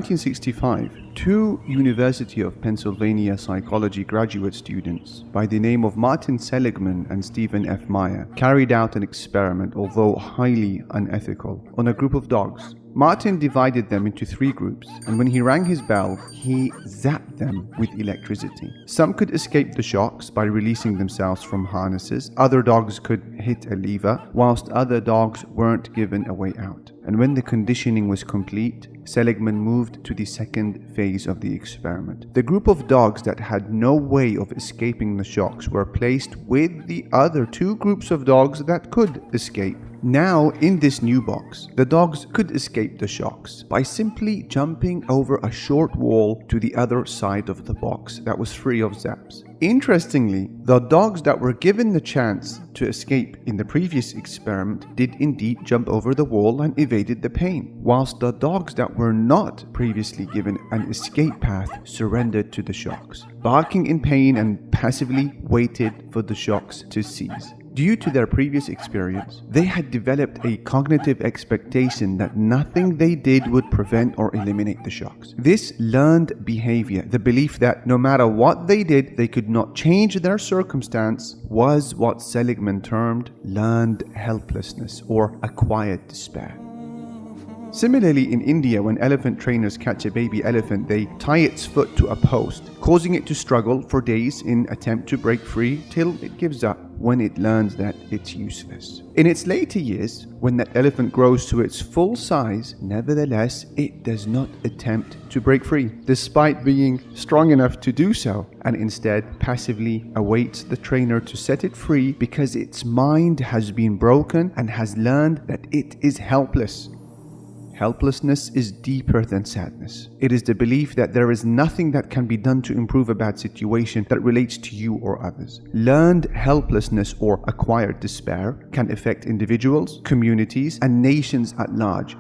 1965, two University of Pennsylvania psychology graduate students by the name of Martin Seligman and Stephen F. Meyer carried out an experiment, although highly unethical, on a group of dogs. Martin divided them into three groups, and when he rang his bell, he zapped them with electricity. Some could escape the shocks by releasing themselves from harnesses. Other dogs could hit a lever, whilst other dogs weren't given a way out. And when the conditioning was complete, Seligman moved to the second phase of the experiment. The group of dogs that had no way of escaping the shocks were placed with the other two groups of dogs that could escape. Now, in this new box, the dogs could escape the shocks by simply jumping over a short wall to the other side of the box that was free of zaps. Interestingly, the dogs that were given the chance to escape in the previous experiment did indeed jump over the wall and evaded the pain, whilst the dogs that were not previously given an escape path surrendered to the shocks, barking in pain and passively waited for the shocks to cease. Due to their previous experience, they had developed a cognitive expectation that nothing they did would prevent or eliminate the shocks. This learned behavior, the belief that no matter what they did, they could not change their circumstance, was what Seligman termed learned helplessness or acquired despair. Similarly, in India, when elephant trainers catch a baby elephant, they tie its foot to a post, causing it to struggle for days in attempt to break free till it gives up when it learns that it's useless. In its later years, when that elephant grows to its full size, nevertheless, it does not attempt to break free, despite being strong enough to do so, and instead passively awaits the trainer to set it free because its mind has been broken and has learned that it is helpless. Helplessness is deeper than sadness. It is the belief that there is nothing that can be done to improve a bad situation that relates to you or others. Learned helplessness or acquired despair can affect individuals, communities, and nations at large.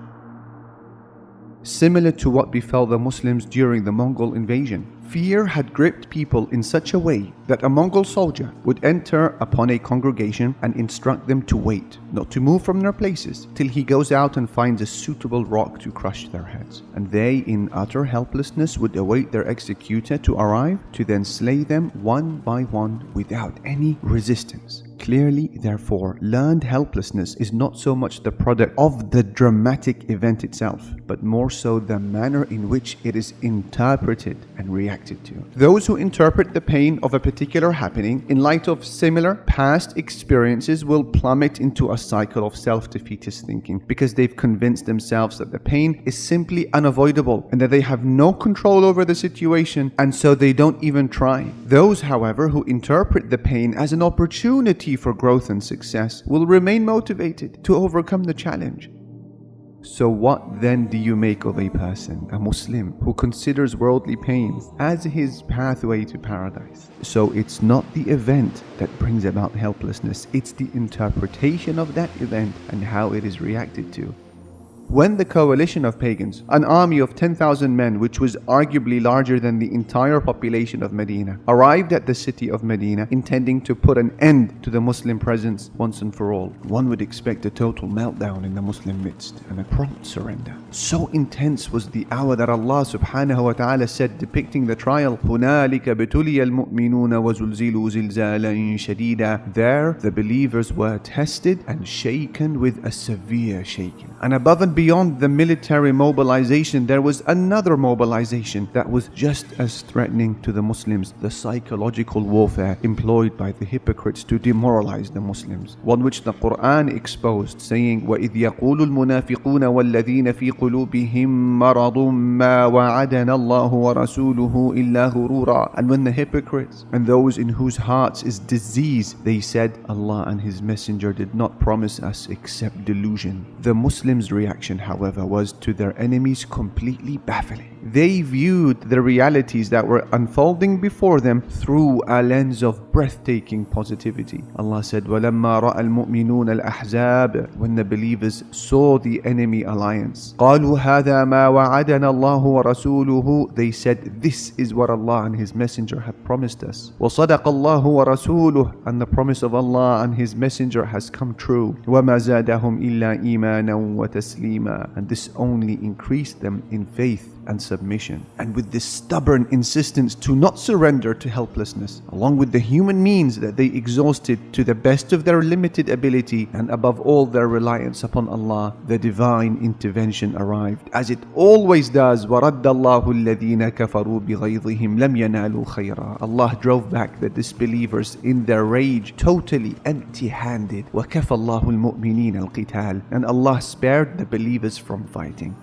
Similar to what befell the Muslims during the Mongol invasion. Fear had gripped people in such a way that a Mongol soldier would enter upon a congregation and instruct them to wait, not to move from their places, till he goes out and finds a suitable rock to crush their heads. And they, in utter helplessness, would await their executor to arrive, to then slay them one by one without any resistance. Clearly, therefore, learned helplessness is not so much the product of the dramatic event itself, but more so the manner in which it is interpreted and reacted to. Those who interpret the pain of a particular happening in light of similar past experiences will plummet into a cycle of self-defeatist thinking because they've convinced themselves that the pain is simply unavoidable and that they have no control over the situation, and so they don't even try. Those, however, who interpret the pain as an opportunity for growth and success will remain motivated to overcome the challenge. So what then do you make of a person, a Muslim, who considers worldly pains as his pathway to paradise? So it's not the event that brings about helplessness, it's the interpretation of that event and how it is reacted to. When the coalition of pagans, an army of 10,000 men, which was arguably larger than the entire population of Medina, arrived at the city of Medina intending to put an end to the Muslim presence once and for all, one would expect a total meltdown in the Muslim midst and a prompt surrender. So intense was the hour that Allah subhanahu wa ta'ala said, depicting the trial, هُنَالِكَ بِتُلِيَ الْمُؤْمِنُونَ وَزُلْزِلُوا زِلْزَالًا شَدِيدًا. There, the believers were tested and shaken with a severe shaking. And above and beyond the military mobilization, there was another mobilization that was just as threatening to the Muslims, the psychological warfare employed by the hypocrites to demoralize the Muslims, one which the Qur'an exposed, saying, وَإِذْ يَقُولُ الْمُنَافِقُونَ وَالَّذِينَ فِي قُلُوبِهِم مَّرَضٌ مَّا وَعَدَنَا اللَّهُ وَرَسُولُهُ إِلَّا غُرُورًا. And when the hypocrites and those in whose hearts is disease, they said, Allah and His Messenger did not promise us except delusion. The Muslims' reaction, however, was to their enemies completely baffling. They viewed the realities that were unfolding before them through a lens of breathtaking positivity. Allah said, وَلَمَّا رَأَى الْمُؤْمِنُونَ الْأَحْزَابَ. When the believers saw the enemy alliance, قَالُوا هَذَا مَا وَعَدَنَا اللَّهُ وَرَسُولُهُ. They said, this is what Allah and His Messenger have promised us. وَصَدَقَ اللَّهُ وَرَسُولُهُ. And the promise of Allah and His Messenger has come true. وَمَا زَادَهُمْ إِلَّا إِيمَانًا وَتَسْلِيمًا. And this only increased them in faith and submission. And with this stubborn insistence to not surrender to helplessness, along with the human means that they exhausted to the best of their limited ability, and above all their reliance upon Allah, the divine intervention arrived, as it always does. وَرَدَّ اللَّهُ الَّذِينَ كَفَرُوا بِغَيْظِهِمْ لَمْ يَنَالُوا خَيْرًا. Allah drove back the disbelievers in their rage, totally empty-handed. وَكَفَى اللَّهُ الْمُؤْمِنِينَ الْقِتَالِ. And Allah spared the believers from fighting.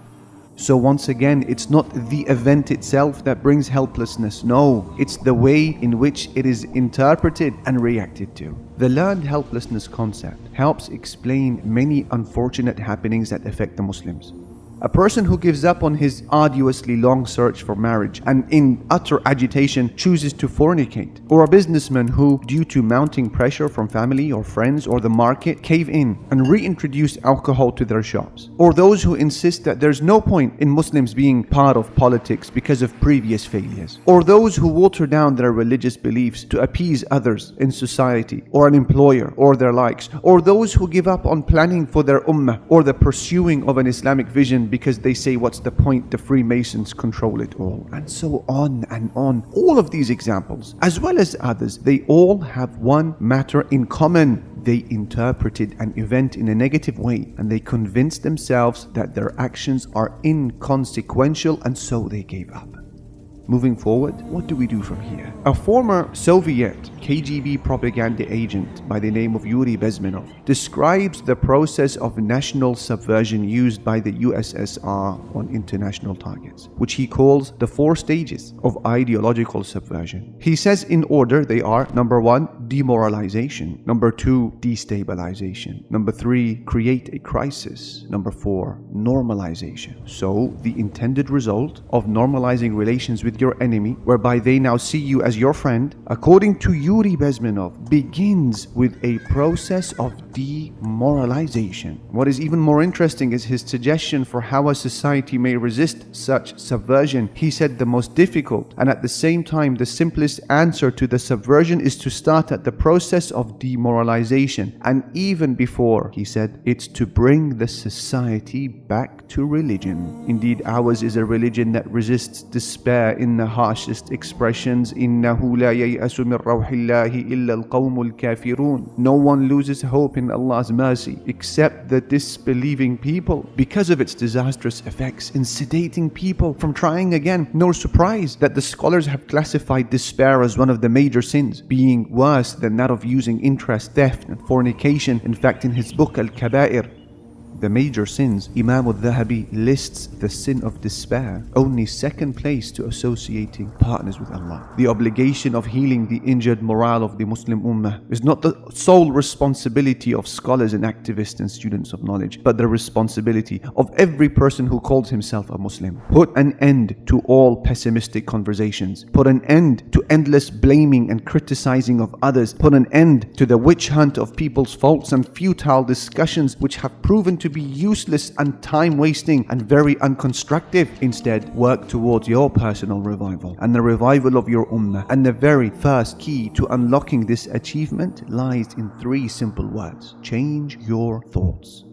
So once again, it's not the event itself that brings helplessness. No, it's the way in which it is interpreted and reacted to. The learned helplessness concept helps explain many unfortunate happenings that affect the Muslims. A person who gives up on his arduously long search for marriage and in utter agitation chooses to fornicate. Or a businessman who, due to mounting pressure from family or friends or the market, cave in and reintroduce alcohol to their shops. Or those who insist that there's no point in Muslims being part of politics because of previous failures. Or those who water down their religious beliefs to appease others in society or an employer or their likes. Or those who give up on planning for their ummah or the pursuing of an Islamic vision because they say, what's the point, the Freemasons control it all, and so on and on. All of these examples, as well as others, they all have one matter in common. They interpreted an event in a negative way, and they convinced themselves that their actions are inconsequential, and so they gave up. Moving forward, what do we do from here? A former Soviet KGB propaganda agent by the name of Yuri Bezmenov describes the process of national subversion used by the USSR on international targets, which he calls the 4 stages of ideological subversion. He says in order they are: number 1, demoralization; number 2, destabilization; number 3, create a crisis; number 4, normalization. So the intended result of normalizing relations with your enemy, whereby they now see you as your friend, according to Yuri Bezmenov, begins with a process of demoralization. What is even more interesting is his suggestion for how a society may resist such subversion. He said the most difficult and at the same time the simplest answer to the subversion is to start at the process of demoralization. And even before, he said, it's to bring the society back to religion. Indeed, ours is a religion that resists despair in the harshest expressions. إِنَّهُ لَا يَيْأَسُ مِنْ رَوْحِ اللَّهِ إِلَّا الْقَوْمُ الْكَافِرُونَ. No one loses hope in Allah's mercy except the disbelieving people, because of its disastrous effects in sedating people from trying again. No surprise that the scholars have classified despair as one of the major sins, being worse than that of using interest, theft, and fornication. In fact, in his book Al-Kaba'ir, the major sins, Imam al-Dhahabi lists the sin of despair only second place to associating partners with Allah. The obligation of healing the injured morale of the Muslim Ummah is not the sole responsibility of scholars and activists and students of knowledge, but the responsibility of every person who calls himself a Muslim. Put an end to all pessimistic conversations. Put an end to endless blaming and criticizing of others. Put an end to the witch hunt of people's faults and futile discussions which have proven to be useless and time-wasting and very unconstructive. Instead, work towards your personal revival and the revival of your ummah. And the very first key to unlocking this achievement lies in 3 simple words: change your thoughts.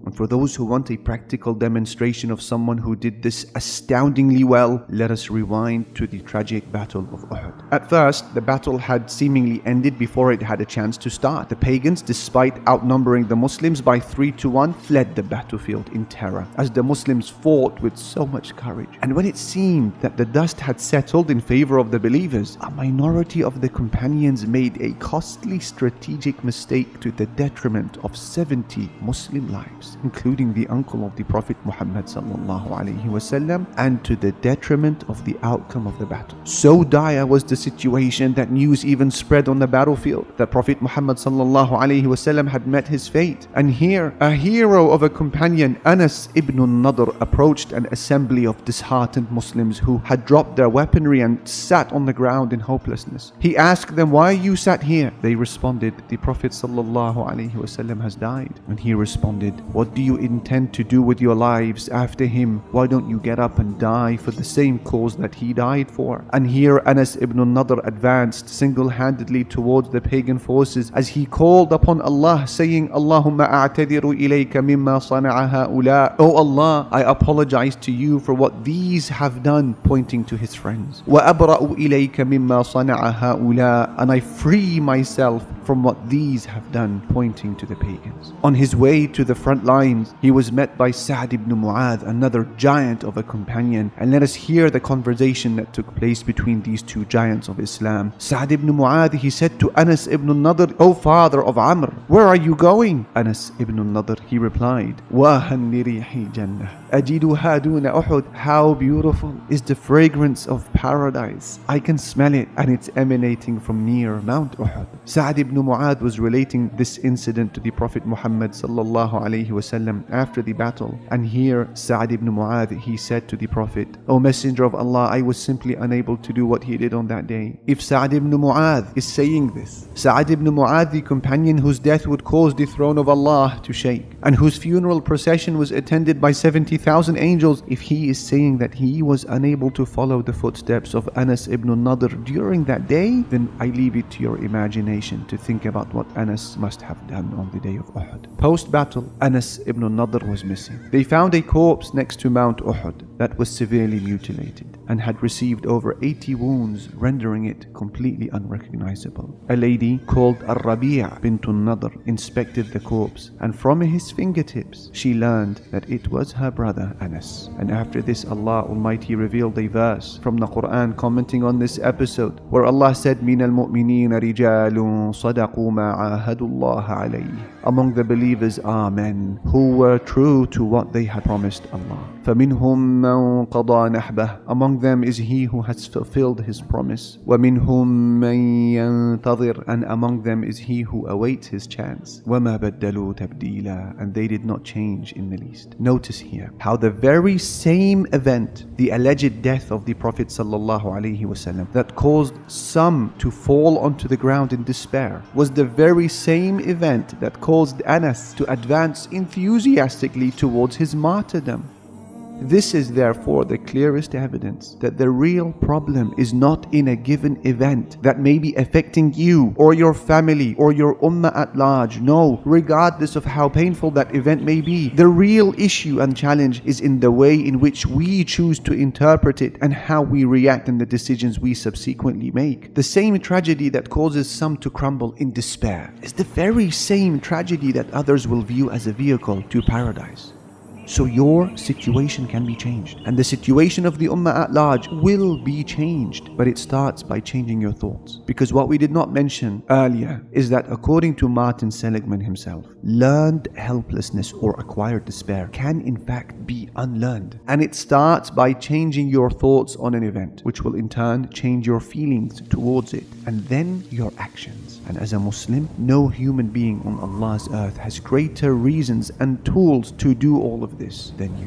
And for those who want a practical demonstration of someone who did this astoundingly well, let us rewind to the tragic battle of Uhud. At first, the battle had seemingly ended before it had a chance to start. The pagans, despite outnumbering the Muslims by 3-1, fled the battlefield in terror, as the Muslims fought with so much courage. And when it seemed that the dust had settled in favor of the believers, a minority of the companions made a costly strategic mistake to the detriment of 70 Muslim lives, including the uncle of the Prophet Muhammad ﷺ, and to the detriment of the outcome of the battle. So dire was the situation that news even spread on the battlefield that Prophet Muhammad ﷺ had met his fate. And here, a hero of a companion, Anas ibn Nadr, approached an assembly of disheartened Muslims who had dropped their weaponry and sat on the ground in hopelessness. He asked them, "Why you sat here?" They responded, "The Prophet ﷺ has died." And he responded, What do you intend to do with your lives after him? Why don't you get up and die for the same cause that he died for? And here Anas ibn Nadr advanced single-handedly towards the pagan forces as he called upon Allah, saying, Allahumma a'tadiru ilayka mimma sana'a ha'ula. Oh Allah, I apologize to you for what these have done, pointing to his friends. Wa abra'u ilayka mimma sana'a ha'ula. And I free myself from what these have done, pointing to the pagans. On his way to the front lines, he was met by Sa'd ibn Mu'adh, another giant of a companion. And let us hear the conversation that took place between these two giants of Islam. Sa'd ibn Mu'adh, he said to Anas ibn Nadr, O father of Amr, where are you going? Anas ibn Nadr, he replied, Wahan li rihi jannah, ajiduha duna Uhud. How beautiful is the fragrance of paradise. I can smell it, and it's emanating from near Mount Uhud. Sa'd ibn Mu'adh was relating this incident to the Prophet Muhammad sallallahu alaihi wasallam after the battle. And here Sa'd ibn Mu'adh, he said to the Prophet, O Messenger of Allah, I was simply unable to do what he did on that day. If Sa'd ibn Mu'adh is saying this, Sa'd ibn Mu'adh, the companion whose death would cause the throne of Allah to shake, and whose funeral procession was attended by 70,000 angels, if he is saying that he was unable to follow the footsteps of Anas ibn Nadr during that day, then I leave it to your imagination to think about what Anas must have done on the day of Uhud. Post-battle, Anas ibn Nadr was missing. They found a corpse next to Mount Uhud that was severely mutilated and had received over 80 wounds, rendering it completely unrecognizable. A lady called Ar-Rabi' bint Nadr inspected the corpse, and from his fingertips she learned that it was her brother Anas. And after this, Allah Almighty revealed a verse from the Qur'an commenting on this episode, where Allah said, مِنَ الْمُؤْمِنِينَ رِجَالٌ صَدَقُوا مَا عَاهَدُوا اللَّهَ عَلَيْهِ. Among the believers are men who were true to what they had promised Allah. فَمِنْهُمْ مَنْ قَضَى نَحْبَهُ. Among them is he who has fulfilled his promise. وَمِنْهُمْ مَنْ يَنْتَظِرُ. And among them is he who awaits his chance. وَمَا بَدَّلُوا تَبْدِيلًا. And they did not change in the least. Notice here how the very same event, the alleged death of the Prophet ﷺ, that caused some to fall onto the ground in despair, was the very same event that caused Anas to advance enthusiastically towards his martyrdom. This is therefore the clearest evidence that the real problem is not in a given event that may be affecting you or your family or your ummah at large. No, regardless of how painful that event may be, the real issue and challenge is in the way in which we choose to interpret it and how we react in the decisions we subsequently make. The same tragedy that causes some to crumble in despair is the very same tragedy that others will view as a vehicle to paradise. So your situation can be changed, and the situation of the ummah at large will be changed, but it starts by changing your thoughts. Because what we did not mention earlier is that according to Martin Seligman himself, learned helplessness or acquired despair can in fact be unlearned. And it starts by changing your thoughts on an event, which will in turn change your feelings towards it, and then your actions. And as a Muslim, no human being on Allah's earth has greater reasons and tools to do all of this than you.